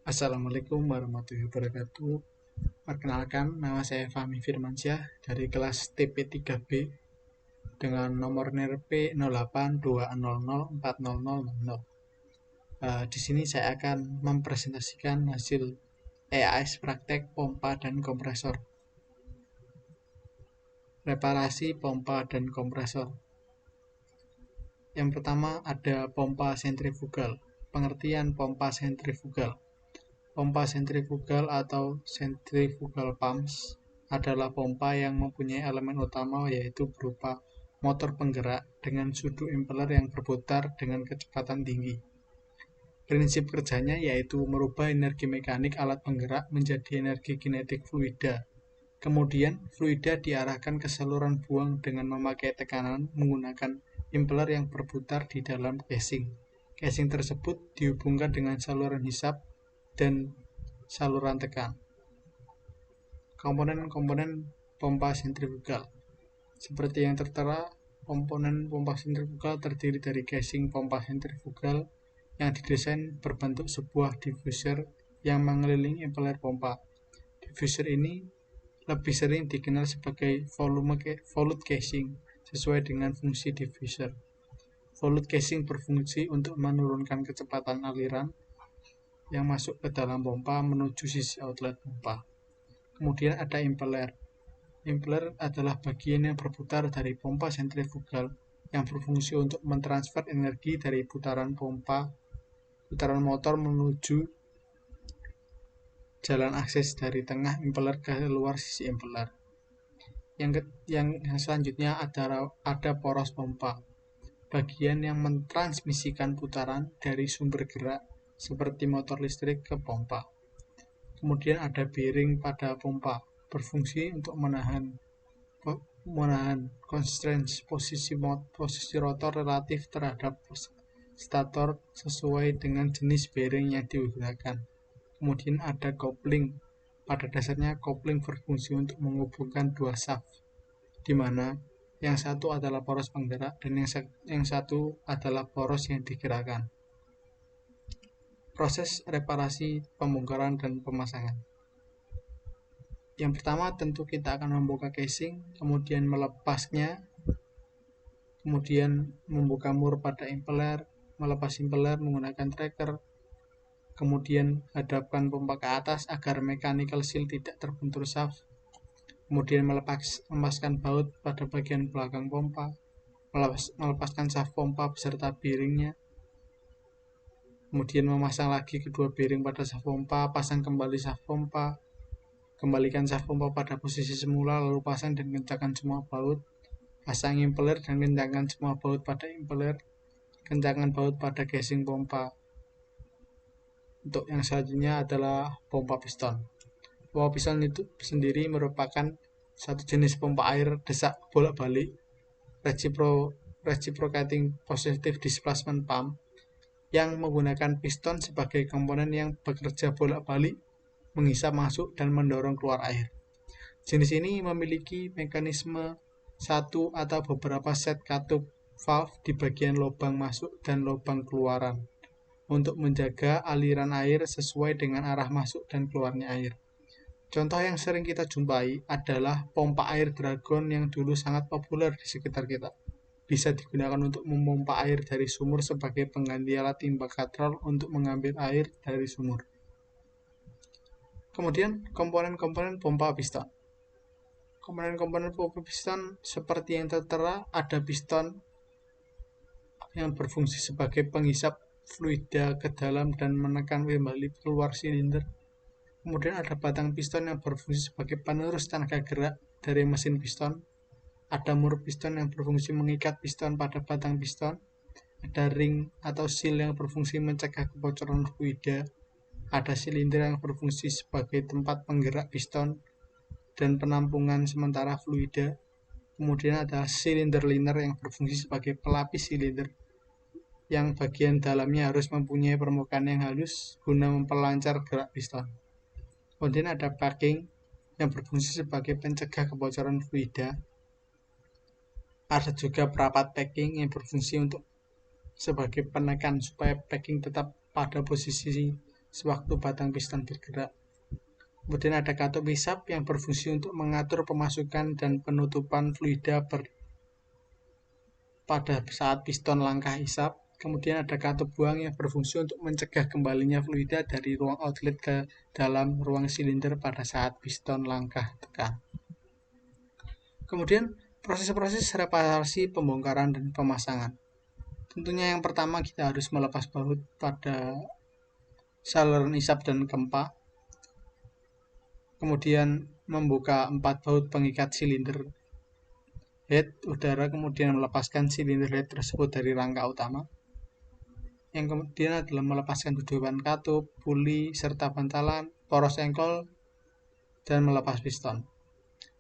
Assalamualaikum warahmatullahi wabarakatuh. Perkenalkan, nama saya Fahmi Firmansyah dari kelas TP3B dengan nomor NIRP 0820040000. Di sini saya akan mempresentasikan hasil EAS praktek pompa dan kompresor. Reparasi pompa dan kompresor. Yang pertama ada pompa sentrifugal. Pengertian pompa sentrifugal. Pompa sentrifugal atau centrifugal pumps adalah pompa yang mempunyai elemen utama yaitu berupa motor penggerak dengan sudu impeller yang berputar dengan kecepatan tinggi. Prinsip kerjanya yaitu merubah energi mekanik alat penggerak menjadi energi kinetik fluida. Kemudian, fluida diarahkan ke saluran buang dengan memakai tekanan menggunakan impeller yang berputar di dalam casing. Casing tersebut dihubungkan dengan saluran hisap dan saluran tekan. Komponen-komponen pompa sentrifugal. Seperti yang tertera, komponen pompa sentrifugal terdiri dari casing pompa sentrifugal yang didesain berbentuk sebuah diffuser yang mengelilingi impeller pompa. Diffuser ini lebih sering dikenal sebagai volute casing sesuai dengan fungsi diffuser. Volute casing berfungsi untuk menurunkan kecepatan aliran yang masuk ke dalam pompa menuju sisi outlet pompa. Kemudian ada impeller. Impeller adalah bagian yang berputar dari pompa sentrifugal yang berfungsi untuk mentransfer energi dari putaran motor menuju jalan akses dari tengah impeller ke luar sisi impeller. Yang selanjutnya ada poros pompa. Bagian yang mentransmisikan putaran dari sumber gerak seperti motor listrik ke pompa. Kemudian ada bearing pada pompa, berfungsi untuk menahan constraint posisi rotor relatif terhadap stator sesuai dengan jenis bearing yang digunakan. Kemudian ada coupling. Pada dasarnya coupling berfungsi untuk menghubungkan dua shaft, di mana yang satu adalah poros penggerak dan yang satu adalah poros yang digerakkan. Proses reparasi, pembongkaran, dan pemasangan. Yang pertama tentu kita akan membuka casing, kemudian melepasnya, kemudian membuka mur pada impeller, melepas impeller menggunakan tracker, kemudian hadapkan pompa ke atas agar mechanical seal tidak terbentur shaft, kemudian melepaskan baut pada bagian belakang pompa, melepaskan shaft pompa beserta bearingnya, kemudian memasang lagi kedua bearing pada shaft pompa, pasang kembali shaft pompa, kembalikan shaft pompa pada posisi semula, lalu pasang dan kencangkan semua baut, pasang impeller dan kencangkan semua baut pada impeller, kencangkan baut pada casing pompa. Untuk yang selanjutnya adalah pompa piston. Pompa piston itu sendiri merupakan satu jenis pompa air desak bolak-balik reciprocating positive displacement pump yang menggunakan piston sebagai komponen yang bekerja bolak-balik menghisap masuk dan mendorong keluar air. Jenis ini memiliki mekanisme satu atau beberapa set katup valve di bagian lubang masuk dan lubang keluaran untuk menjaga aliran air sesuai dengan arah masuk dan keluarnya air. Contoh yang sering kita jumpai adalah pompa air Dragon yang dulu sangat populer di sekitar kita. Bisa digunakan untuk memompa air dari sumur sebagai pengganti alat timba katrol untuk mengambil air dari sumur. Kemudian komponen-komponen pompa piston. Komponen-komponen pompa piston seperti yang tertera, ada piston yang berfungsi sebagai penghisap fluida ke dalam dan menekan kembali keluar silinder. Kemudian ada batang piston yang berfungsi sebagai penerus tenaga gerak dari mesin piston. Ada mur piston yang berfungsi mengikat piston pada batang piston. Ada ring atau seal yang berfungsi mencegah kebocoran fluida. Ada silinder yang berfungsi sebagai tempat penggerak piston dan penampungan sementara fluida. Kemudian ada silinder liner yang berfungsi sebagai pelapis silinder yang bagian dalamnya harus mempunyai permukaan yang halus guna memperlancar gerak piston. Kemudian ada packing yang berfungsi sebagai pencegah kebocoran fluida. Ada juga perapat packing yang berfungsi untuk sebagai penekan supaya packing tetap pada posisi sewaktu batang piston bergerak. Kemudian ada katup hisap yang berfungsi untuk mengatur pemasukan dan penutupan fluida pada saat piston langkah hisap. Kemudian ada katup buang yang berfungsi untuk mencegah kembalinya fluida dari ruang outlet ke dalam ruang silinder pada saat piston langkah tekan. Kemudian proses-proses reparasi, pembongkaran, dan pemasangan. Tentunya yang pertama kita harus melepas baut pada saluran hisap dan kempa. Kemudian membuka 4 baut pengikat silinder head udara, kemudian melepaskan silinder head tersebut dari rangka utama. Yang kemudian adalah melepaskan dudukan katup, puli, serta bantalan, poros engkol, dan melepas piston.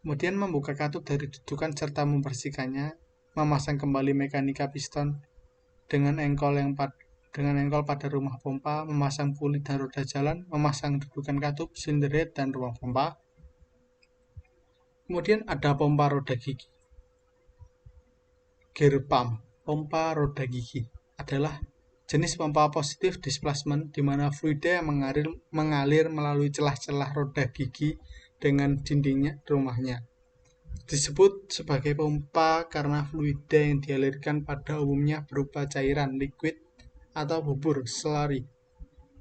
Kemudian membuka katup dari dudukan serta membersihkannya, memasang kembali mekanika piston dengan engkol pada rumah pompa, memasang puli dan roda jalan, memasang dudukan katup, silinder head, dan ruang pompa. Kemudian ada pompa roda gigi. Gear pump, pompa roda gigi, adalah jenis pompa positif displacement di mana fluida yang mengalir melalui celah-celah roda gigi dengan dindingnya rumahnya. Disebut sebagai pompa karena fluida yang dialirkan pada umumnya berupa cairan, liquid, atau bubur, slurry.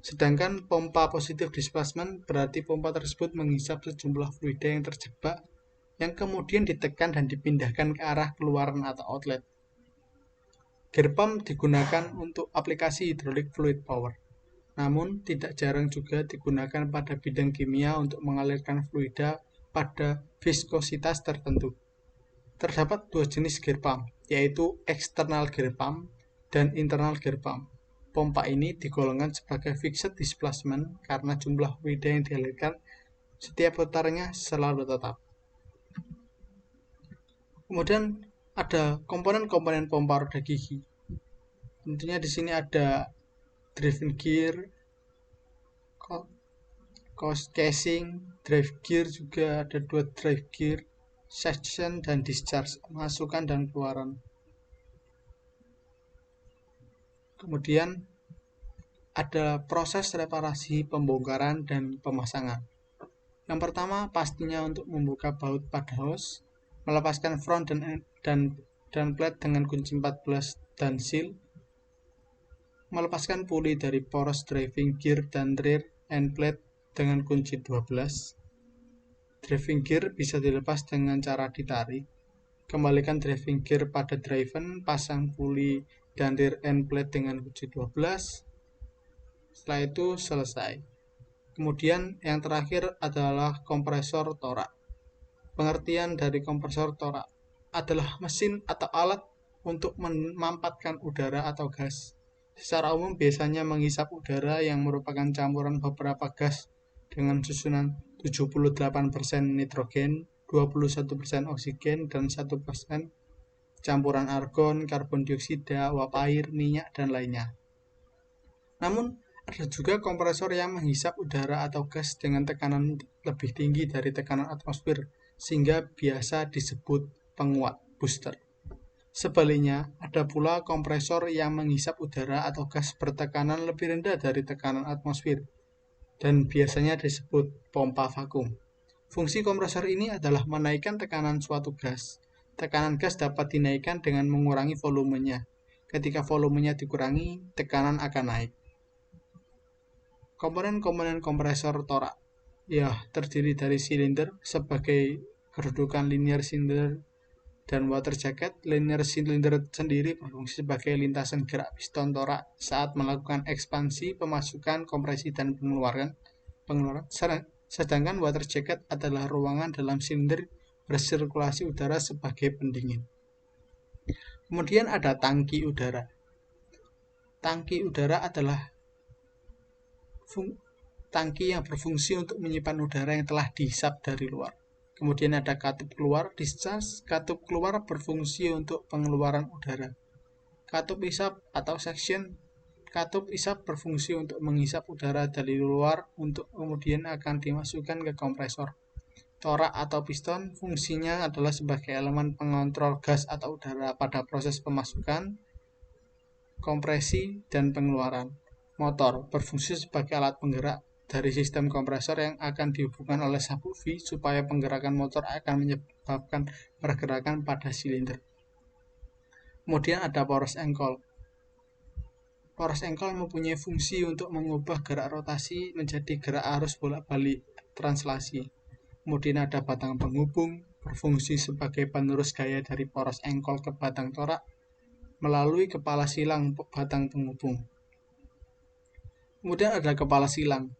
Sedangkan pompa positif displacement berarti pompa tersebut menghisap sejumlah fluida yang terjebak yang kemudian ditekan dan dipindahkan ke arah keluaran atau outlet. Gear pump digunakan untuk aplikasi hydraulic fluid power, namun tidak jarang juga digunakan pada bidang kimia untuk mengalirkan fluida pada viskositas tertentu. Terdapat 2 jenis gear pump, yaitu external gear pump dan internal gear pump. Pompa ini digolongkan sebagai fixed displacement karena jumlah fluida yang dialirkan setiap putarnya selalu tetap. Kemudian ada komponen-komponen pompa roda gigi. Tentunya di sini ada driven gear, casing, drive gear, juga ada 2 drive gear, section dan discharge, masukan dan keluaran. Kemudian ada proses reparasi, pembongkaran, dan pemasangan. Yang pertama pastinya untuk membuka baut pada hose, melepaskan front dan plate dengan kunci 14 dan seal, melepaskan puli dari poros driving gear dan rear end plate dengan kunci 12. Driving gear bisa dilepas dengan cara ditarik. Kembalikan driving gear pada driven, pasang puli dan rear end plate dengan kunci 12. Setelah itu selesai. Kemudian yang terakhir adalah kompresor torak. Pengertian dari kompresor torak adalah mesin atau alat untuk memampatkan udara atau gas. Secara umum biasanya menghisap udara yang merupakan campuran beberapa gas dengan susunan 78% nitrogen, 21% oksigen, dan 1% campuran argon, karbon dioksida, uap air, minyak, dan lainnya. Namun, ada juga kompresor yang menghisap udara atau gas dengan tekanan lebih tinggi dari tekanan atmosfer, sehingga biasa disebut penguat booster. Sebaliknya, ada pula kompresor yang menghisap udara atau gas bertekanan lebih rendah dari tekanan atmosfer, dan biasanya disebut pompa vakum. Fungsi kompresor ini adalah menaikkan tekanan suatu gas. Tekanan gas dapat dinaikkan dengan mengurangi volumenya. Ketika volumenya dikurangi, tekanan akan naik. Komponen-komponen kompresor torak terdiri dari silinder sebagai kedudukan linear cylinder dan water jacket. Linear cylinder sendiri berfungsi sebagai lintasan gerak piston torak saat melakukan ekspansi, pemasukan, kompresi, dan pengeluaran. Sedangkan water jacket adalah ruangan dalam silinder bersirkulasi udara sebagai pendingin. Kemudian ada tangki udara. Tangki udara adalah tangki yang berfungsi untuk menyimpan udara yang telah dihisap dari luar. Kemudian ada katup keluar, discharge. Katup keluar berfungsi untuk pengeluaran udara. Katup hisap atau section. Katup hisap berfungsi untuk menghisap udara dari luar untuk kemudian akan dimasukkan ke kompresor. Torak atau piston fungsinya adalah sebagai elemen pengontrol gas atau udara pada proses pemasukan, kompresi, dan pengeluaran. motor berfungsi sebagai alat penggerak dari sistem kompresor yang akan dihubungkan oleh sabuk V supaya penggerakan motor akan menyebabkan pergerakan pada silinder. Kemudian ada poros engkol. Poros engkol mempunyai fungsi untuk mengubah gerak rotasi menjadi gerak arus bolak-balik translasi. Kemudian ada batang penghubung, berfungsi sebagai penerus gaya dari poros engkol ke batang torak melalui kepala silang batang penghubung. Kemudian ada kepala silang,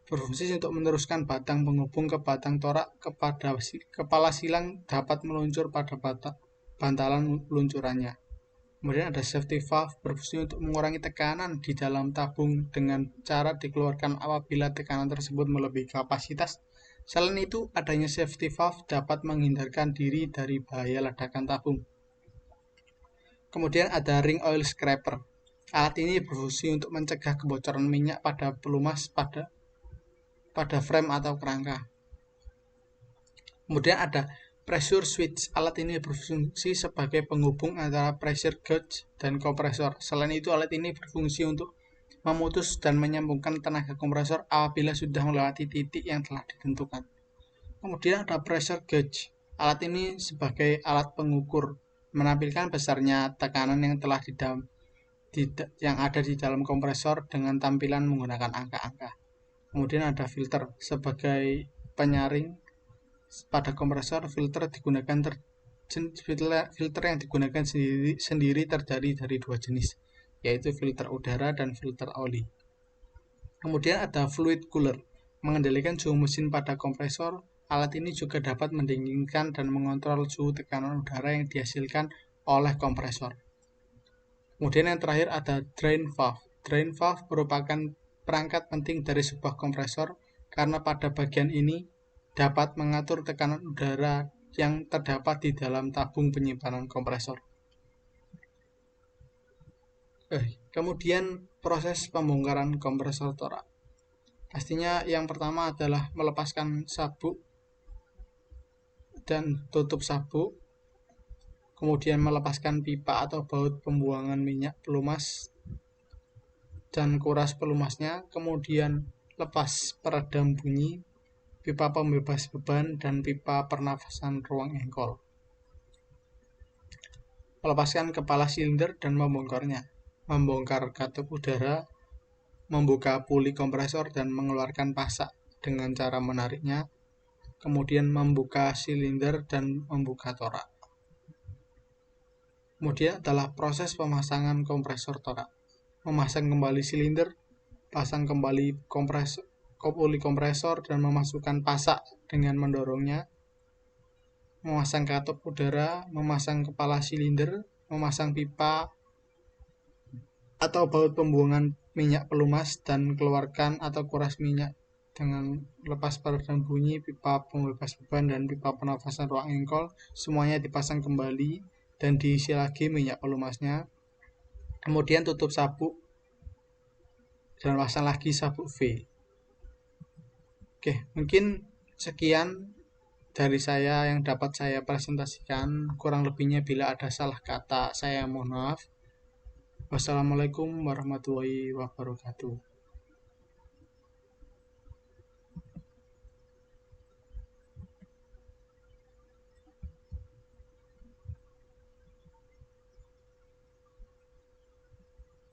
berfungsi untuk meneruskan batang penghubung ke batang torak kepada kepala silang dapat meluncur pada bantalan peluncurannya. Kemudian ada safety valve, berfungsi untuk mengurangi tekanan di dalam tabung dengan cara dikeluarkan apabila tekanan tersebut melebihi kapasitas. Selain itu, adanya safety valve dapat menghindarkan diri dari bahaya ledakan tabung. Kemudian ada ring oil scraper. Alat ini berfungsi untuk mencegah kebocoran minyak pada pelumas pada frame atau kerangka. Kemudian ada pressure switch. Alat ini berfungsi sebagai penghubung antara pressure gauge dan kompresor. Selain itu, alat ini berfungsi untuk memutus dan menyambungkan tenaga kompresor apabila sudah melewati titik yang telah ditentukan. Kemudian ada pressure gauge. Alat ini sebagai alat pengukur, menampilkan besarnya tekanan yang telah yang ada di dalam kompresor dengan tampilan menggunakan angka-angka. Kemudian ada filter sebagai penyaring pada kompresor. Filter yang digunakan sendiri terdiri dari dua jenis, yaitu filter udara dan filter oli. Kemudian ada fluid cooler, mengendalikan suhu mesin pada kompresor. Alat ini juga dapat mendinginkan dan mengontrol suhu tekanan udara yang dihasilkan oleh kompresor. Kemudian yang terakhir ada drain valve. Drain valve merupakan perangkat penting dari sebuah kompresor karena pada bagian ini dapat mengatur tekanan udara yang terdapat di dalam tabung penyimpanan kompresor. Kemudian proses pembongkaran kompresor torak. Pastinya yang pertama adalah melepaskan sabuk dan tutup sabuk, kemudian melepaskan pipa atau baut pembuangan minyak pelumas dan kuras pelumasnya, kemudian lepas peredam bunyi, pipa pembebas beban, dan pipa pernafasan ruang engkol. Melepaskan kepala silinder dan membongkarnya, membongkar katup udara, membuka puli kompresor dan mengeluarkan pasak dengan cara menariknya, kemudian membuka silinder dan membuka torak. Kemudian adalah proses pemasangan kompresor torak. Memasang kembali silinder, pasang kembali puli kompresor dan memasukkan pasak dengan mendorongnya, memasang katup udara, memasang kepala silinder, memasang pipa atau baut pembuangan minyak pelumas dan keluarkan atau kuras minyak dengan lepas peredam bunyi, pipa pembebas beban, dan pipa pernafasan ruang engkol. Semuanya dipasang kembali dan diisi lagi minyak pelumasnya. Kemudian tutup sabuk dan pasang lagi sabuk V. Mungkin sekian dari saya yang dapat saya presentasikan. Kurang lebihnya bila ada salah kata saya mohon maaf. Wassalamualaikum warahmatullahi wabarakatuh.